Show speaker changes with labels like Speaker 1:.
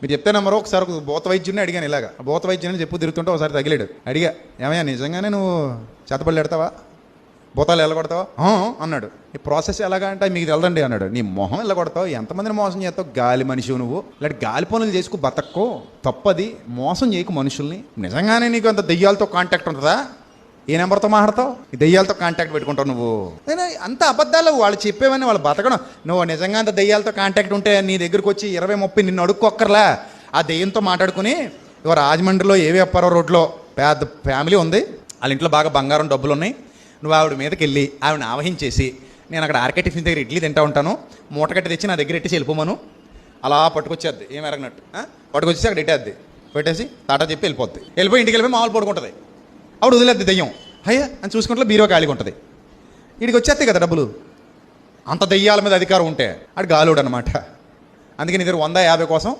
Speaker 1: మీరు చెప్తే నమ్మరు. ఒకసారి ఒక భూత వైద్యుని అడిగాను ఇలాగా, భూత వైద్యుని చెప్పు తిరుగుతుంటే ఒకసారి తగిలాడు. అడిగా, ఏమయ్యా నిజంగానే నువ్వు చేతబడి ఎడతావా, భూతాలు ఎల్లగొడతావా అన్నాడు. ఈ ప్రాసెస్ ఎలాగా అంటే మీకు తెలదండి అన్నాడు. నీ మొహం ఎల్లగొడతావు, ఎంతమందిని మోసం చేస్తావు, గాలి మనిషి నువ్వు, ఇలాంటి గాలి పనులు చేసుకు బతక్కో, తప్పది, మోసం చేయకు మనుషుల్ని. నిజంగానే నీకు అంత దెయ్యాలతో కాంటాక్ట్ ఉంటుందా, ఏ నెంబర్తో మాట్లాడతావు, ఈ దెయ్యాలతో కాంటాక్ట్ పెట్టుకుంటావు నువ్వు. అంత అబద్ధాలు వాళ్ళు చెప్పేవని వాళ్ళు బతకడం. నువ్వు నిజంగా అంత దెయ్యాలతో కాంటాక్ట్ ఉంటే నీ దగ్గరకు వచ్చి 20-30 నిన్ను అడుక్కొక్కర్లా, ఆ దెయ్యంతో మాట్లాడుకుని. ఇవ రాజమండ్రిలో ఏవి అప్పారో రోడ్లో పెద్ద ఫ్యామిలీ ఉంది, వాళ్ళ ఇంట్లో బాగా బంగారం డబ్బులు ఉన్నాయి. నువ్వు ఆవిడ మీదకి వెళ్ళి ఆవిడని ఆవహించేసి, నేను అక్కడ ఆర్కే టిఫిన్ దగ్గర ఇడ్లీ తింటా ఉంటాను, మూటగట్టి తెచ్చి నా దగ్గర ఎట్టేసి వెళ్ళిపోమను. అలా పట్టుకొచ్చేద్ది, ఏం ఎరగనట్టు పట్టుకొచ్చేసి అక్కడ ఇట్టేద్ది, పెట్టేసి టాటా చెప్పి వెళ్ళిపోద్ది. వెళ్ళిపోయి ఇంటికి వెళ్ళిపోయి మామూలు పడుకుంటుంది. ఆవిడ వదిలేద్ది దెయ్యం. అయ్యా అని చూసుకుంటే బీరో ఖాళీగా ఉంటుంది. వీడికి వచ్చేస్తాయి కదా డబ్బులు. అంత దెయ్యాల మీద అధికారం ఉంటే ఆడు గాలుడు అనమాట. అందుకే నీ దగ్గర 100-50 కోసం